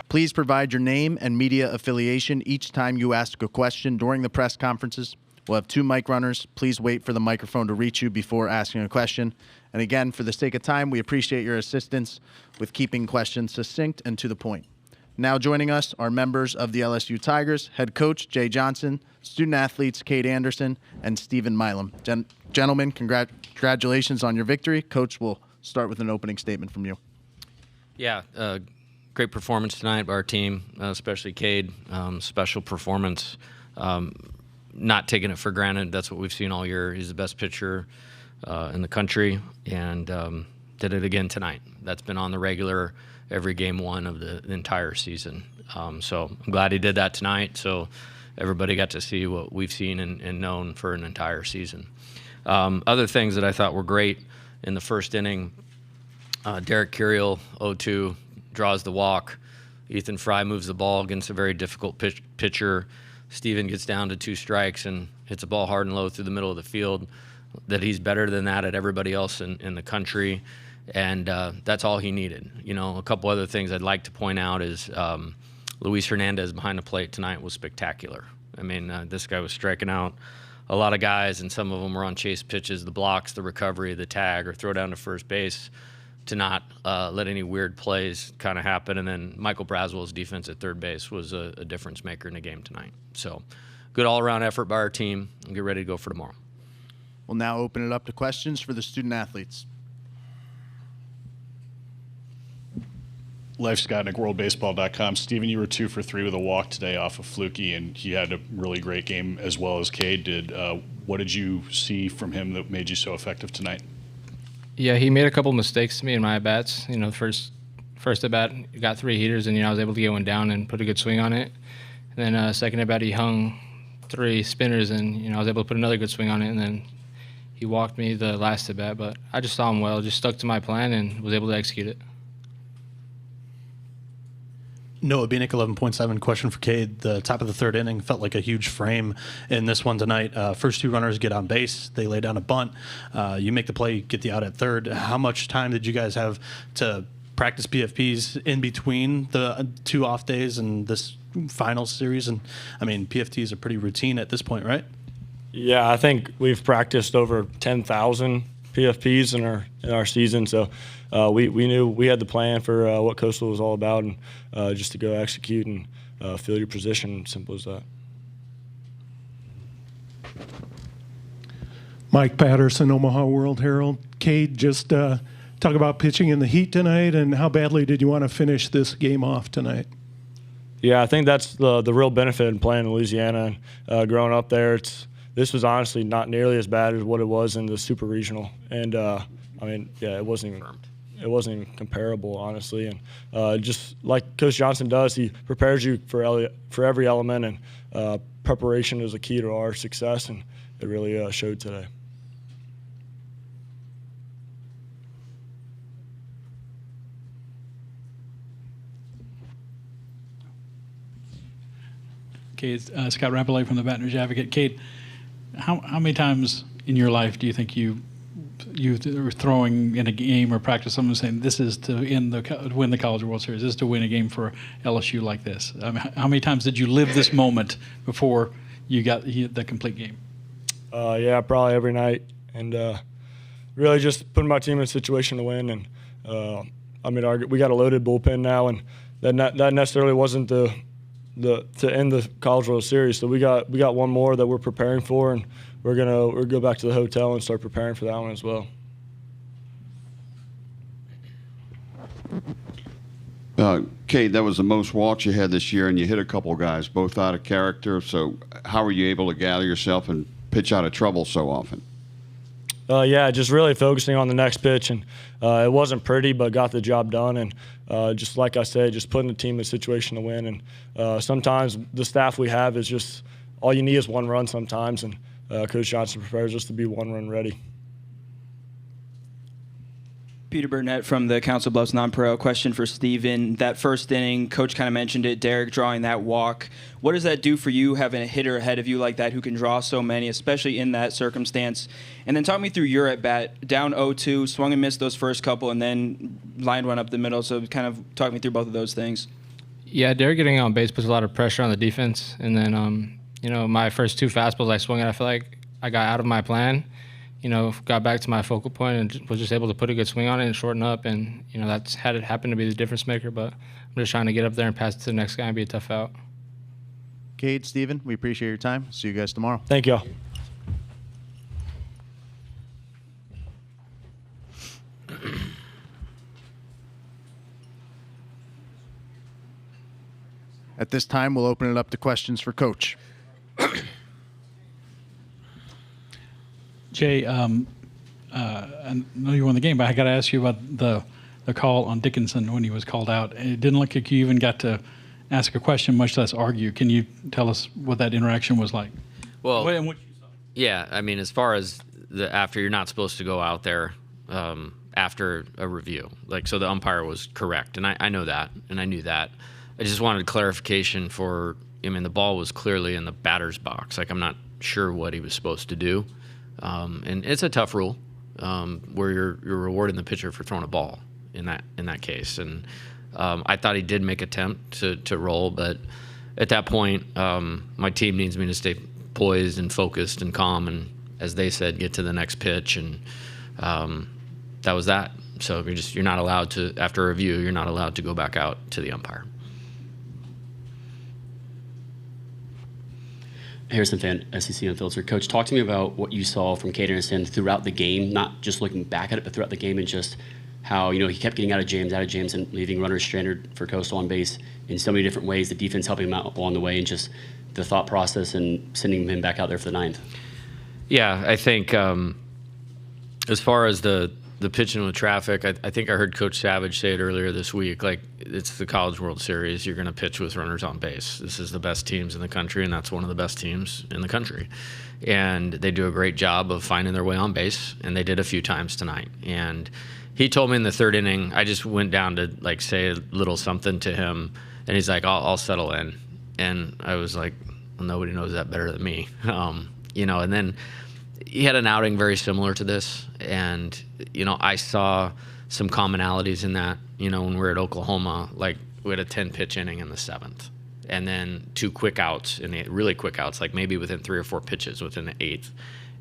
Please provide your name and media affiliation each time you ask a question during the press conferences. We'll have 2 mic runners. Please wait for the microphone to reach you before asking a question. And again, for the sake of time, we appreciate your assistance with keeping questions succinct and to the point. Now joining us are members of the LSU Tigers, head coach Jay Johnson, student athletes Kade Anderson, and Steven Milam. Gentlemen, congratulations on your victory. Coach, we'll start with an opening statement from you. Yeah, great performance tonight by our team, especially Kade. Special performance. Not taking it for granted. That's what we've seen all year. He's the best pitcher in the country, and did it again tonight. That's been on the regular every game 1 of the entire season. So I'm glad he did that tonight, so everybody got to see what we've seen and known for an entire season. Other things that I thought were great in the first inning, Derek Curiel, 0-2, draws the walk. Ethan Fry moves the ball against a very difficult pitcher. Steven gets down to 2 strikes and hits a ball hard and low through the middle of the field. That he's better than that at everybody else in the country. And that's all he needed. You know, a couple other things I'd like to point out is Luis Hernandez behind the plate tonight was spectacular. I mean, this guy was striking out a lot of guys, and some of them were on chase pitches, the blocks, the recovery, the tag, or throw down to first base to not let any weird plays kind of happen. And then Michael Braswell's defense at third base was a difference maker in the game tonight. So good all-around effort by our team, and get ready to go for tomorrow. We'll now open it up to questions for the student athletes. Life Scotnick, WorldBaseball.com. Steven, you were 2 for 3 with a walk today off of Fluky, and he had a really great game as well as Kade did. What did you see from him that made you so effective tonight? Yeah, he made a couple mistakes to me in my at-bats. You know, first at bat, he got 3 heaters, and I was able to get one down and put a good swing on it. And then second at bat, he hung 3 spinners, and I was able to put another good swing on it. And then he walked me the last at bat, but I just saw him well, just stuck to my plan, and was able to execute it. Noah Bieniek, 11.7. Question for Kade. The top of the 3rd inning felt like a huge frame in this one tonight. First 2 runners get on base. They lay down a bunt. You make the play, get the out at 3rd. How much time did you guys have to practice PFPs in between the 2 off days and this finals series? And, I mean, PFTs are pretty routine at this point, right? Yeah, I think we've practiced over 10,000 PFPs in our season, so we knew we had the plan for what Coastal was all about, and just to go execute and field your position. Simple as that. Mike Patterson, Omaha World Herald. Kade, just talk about pitching in the heat tonight, and how badly did you want to finish this game off tonight? Yeah, I think that's the real benefit in playing in Louisiana and growing up there. This was honestly not nearly as bad as what it was in the Super Regional, and I mean, yeah, it wasn't even comparable, honestly. And just like Coach Johnson does, he prepares you for every element, and preparation is a key to our success, and it really showed today. Okay, Scott Rapollet from the Baton Rouge Advocate. Kade, how many times in your life do you think you were throwing in a game or practice something saying this is to win the College World Series, this is to win a game for LSU like this? I mean, how many times did you live this moment before you got the complete game? Yeah, probably every night, and really just putting my team in a situation to win. And I mean, we got a loaded bullpen now, and that necessarily wasn't to end the College World Series. So we got one more that we're preparing for, and we're gonna go back to the hotel and start preparing for that one as well. Kade, that was the most walks you had this year, and you hit a couple of guys, both out of character. So how were you able to gather yourself and pitch out of trouble so often? Yeah, just really focusing on the next pitch, and it wasn't pretty, but got the job done. And just like I said, just putting the team in a situation to win. And sometimes the staff we have is just all you need is one run sometimes, and Coach Johnson prepares us to be one run ready. Peter Burnett from the Council Bluffs Non-Pro. Question for Steven. That first inning, Coach kind of mentioned it, Derek drawing that walk. What does that do for you, having a hitter ahead of you like that who can draw so many, especially in that circumstance? And then talk me through your at-bat, down 0-2, swung and missed those first couple, and then lined one up the middle. So kind of talk me through both of those things. Yeah, Derek getting on base puts a lot of pressure on the defense. And then, my first 2 fastballs I swung at, I feel like I got out of my plan, got back to my focal point and was just able to put a good swing on it and shorten up. And, that's had it happen to be the difference maker. But I'm just trying to get up there and pass it to the next guy and be a tough out. Kade, Steven, we appreciate your time. See you guys tomorrow. Thank y'all. At this time, we'll open it up to questions for Coach. Jay, I know you won the game, but I got to ask you about the call on Dickinson when he was called out. It didn't look like you even got to ask a question, much less argue. Can you tell us what that interaction was like? Well, and what you saw? yeah, I mean, as far as after, you're not supposed to go out there after a review. So the umpire was correct, and I know that, and I knew that. I just wanted clarification the ball was clearly in the batter's box. I'm not sure what he was supposed to do. And it's a tough rule where you're rewarding the pitcher for throwing a ball in that case. And I thought he did make attempt to roll, but at that point, my team needs me to stay poised and focused and calm, and as they said, get to the next pitch. And that was that. So you're not allowed to, after a review, you're not allowed to go back out to the umpire. Harrison Fan, SEC Unfiltered. Coach, talk to me about what you saw from Kade Anderson throughout the game, not just looking back at it, but throughout the game, and just how, he kept getting out of jams, and leaving runners stranded for Coastal on base in so many different ways, the defense helping him out along the way, and just the thought process and sending him back out there for the ninth. Yeah, I think as far as the pitching with traffic, I think I heard Coach Savage say it earlier this week, it's the College World Series. You're going to pitch with runners on base. This is the best teams in the country, and that's one of the best teams in the country. And they do a great job of finding their way on base, and they did a few times tonight. And he told me in the third inning, I just went down to say a little something to him, and he's like, I'll settle in. And I was like, well, nobody knows that better than me. And then he had an outing very similar to this, and I saw some commonalities in that. When we were at Oklahoma, we had a 10-pitch inning in the 7th, and then 2 quick outs, really quick outs, maybe within 3 or 4 pitches within the 8th.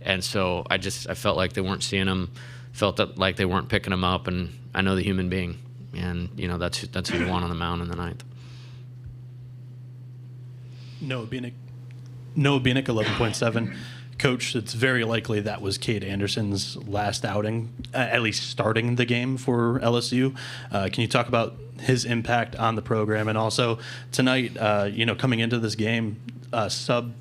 And so I felt like they weren't seeing him, felt like they weren't picking him up, and I know the human being, and that's who you want on the mound in the 9th. Noah Bieniek, 11.7. Coach, it's very likely that was Kade Anderson's last outing, at least starting the game for LSU. Can you talk about his impact on the program? And also tonight, coming into this game, sub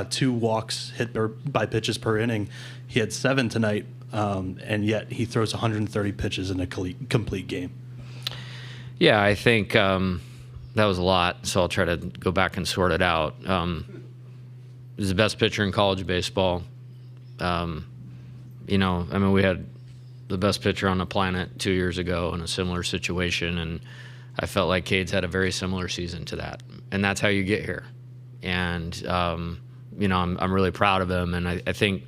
2 walks hit by pitches per inning. He had 7 tonight, and yet he throws 130 pitches in a complete game. Yeah, I think that was a lot, so I'll try to go back and sort it out. He's the best pitcher in college baseball. We had the best pitcher on the planet 2 years ago in a similar situation, and I felt like Kade's had a very similar season to that, and that's how you get here. And I'm really proud of him, and I think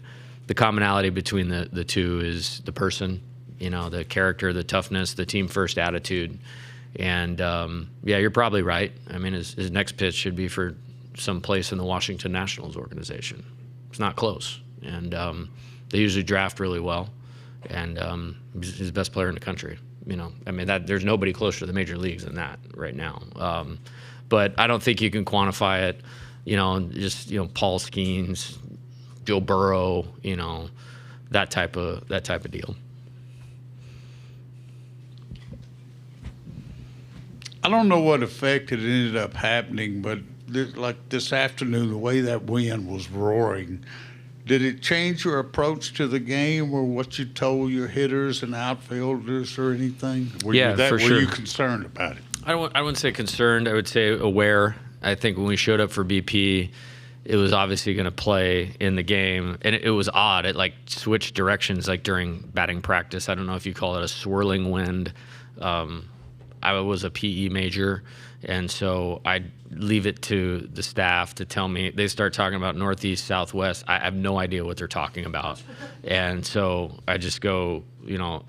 the commonality between the two is the person, the character, the toughness, the team first attitude, and you're probably right. His next pitch should be for some place in the Washington Nationals organization. It's not close, and they usually draft really well, and he's the best player in the country. There's nobody closer to the major leagues than that right now. But I don't think you can quantify it. Paul Skeens, Joe Burrow, that type of deal. I don't know what effect it ended up happening, but this afternoon, the way that wind was roaring, did it change your approach to the game or what you told your hitters and outfielders or anything? For sure. Were you concerned about it? I wouldn't say concerned. I would say aware. I think when we showed up for BP, it was obviously going to play in the game, and it was odd. It switched directions during batting practice. I don't know if you call it a swirling wind. I was a PE major, and so I leave it to the staff to tell me. They start talking about northeast, southwest. I have no idea what they're talking about, and so I just go,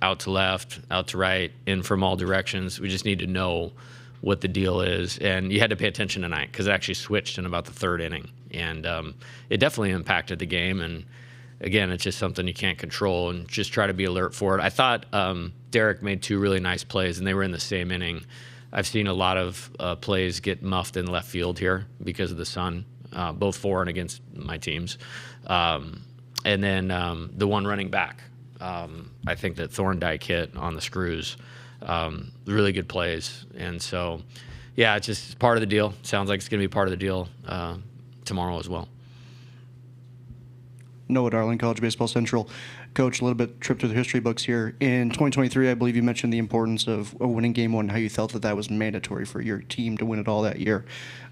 out to left, out to right, in from all directions. We just need to know what the deal is. And you had to pay attention tonight because it actually switched in about the third inning. And it definitely impacted the game. And again, it's just something you can't control, and just try to be alert for it. I thought Derek made 2 really nice plays, and they were in the same inning. I've seen a lot of plays get muffed in left field here because of the sun, both for and against my teams. And then the one running back, I think that Thorndike hit on the screws. Really good plays. And so, yeah, it's just part of the deal. Sounds like it's going to be part of the deal tomorrow as well. Noah Darling, College Baseball Central. Coach, a little bit trip through the history books here. In 2023, I believe you mentioned the importance of winning Game 1, how you felt that was mandatory for your team to win it all that year.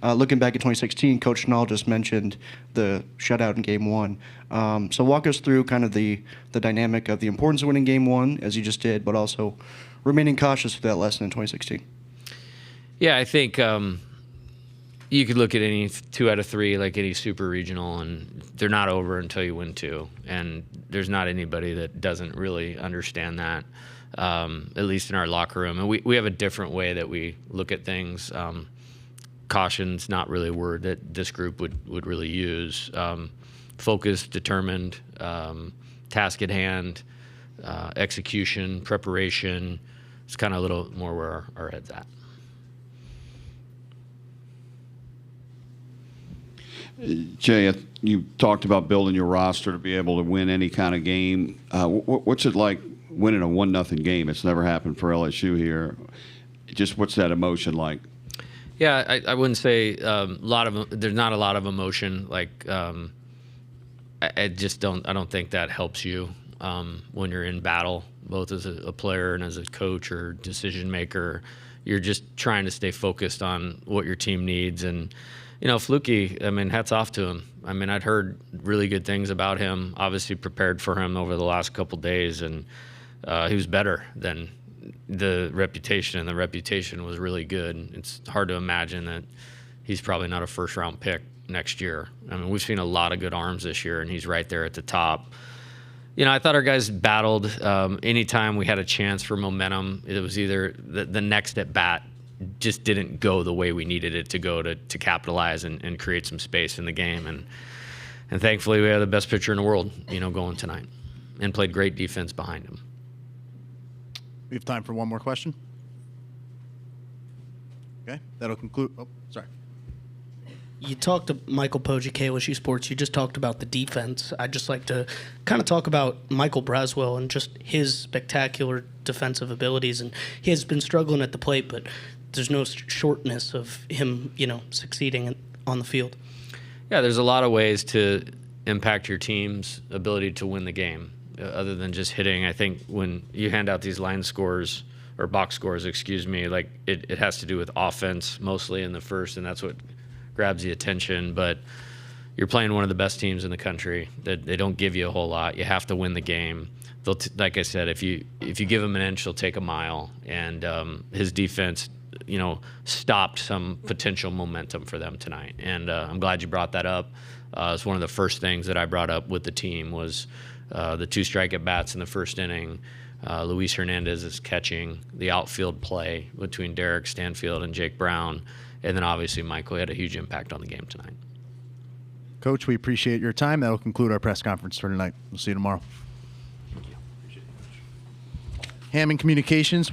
Looking back at 2016, Coach Schnall just mentioned the shutout in Game 1. So walk us through kind of the dynamic of the importance of winning Game 1, as you just did, but also remaining cautious with that lesson in 2016. Yeah, I think you could look at any 2 out of 3, like any super regional, and they're not over until you win 2. And there's not anybody that doesn't really understand that, at least in our locker room. And we have a different way that we look at things. Caution's not really a word that this group would really use. Focused, determined, task at hand, execution, preparation. It's kind of a little more where our head's at. Jay, you talked about building your roster to be able to win any kind of game. What's it like winning a 1-0 game? It's never happened for LSU here. Just what's that emotion like? Yeah, I wouldn't say there's not a lot of emotion. Like I don't think that helps you when you're in battle, both as a player and as a coach or decision maker. You're just trying to stay focused on what your team needs. And Fluky, I mean, hats off to him. I mean, I'd heard really good things about him, obviously prepared for him over the last couple days, and he was better than the reputation, and the reputation was really good. It's hard to imagine that he's probably not a first-round pick next year. I mean, we've seen a lot of good arms this year, and he's right there at the top. I thought our guys battled. Anytime we had a chance for momentum, it was either the next at-bat just didn't go the way we needed it to go to capitalize and create some space in the game. And thankfully, we had the best pitcher in the world, going tonight, and played great defense behind him. We have time for one more question. Okay, that'll conclude. Oh, sorry. You talked to Michael Poggi, KLSU Sports. You just talked about the defense. I'd just like to kind of talk about Michael Braswell and just his spectacular defensive abilities. And he has been struggling at the plate, but there's no shortness of him, succeeding on the field. Yeah, there's a lot of ways to impact your team's ability to win the game, other than just hitting. I think when you hand out these line scores or box scores, like it has to do with offense mostly in the first, and that's what grabs the attention. But you're playing one of the best teams in the country. That they don't give you a whole lot. You have to win the game. Like I said, if you give them an inch, they'll take a mile. And his defense, stopped some potential momentum for them tonight. And I'm glad you brought that up. It's one of the first things that I brought up with the team was the 2 strike at bats in the first inning. Luis Hernandez is catching, the outfield play between Derek Stanfield and Jake Brown. And then obviously Michael had a huge impact on the game tonight. Coach, we appreciate your time. That will conclude our press conference for tonight. We'll see you tomorrow. Hammond Communications.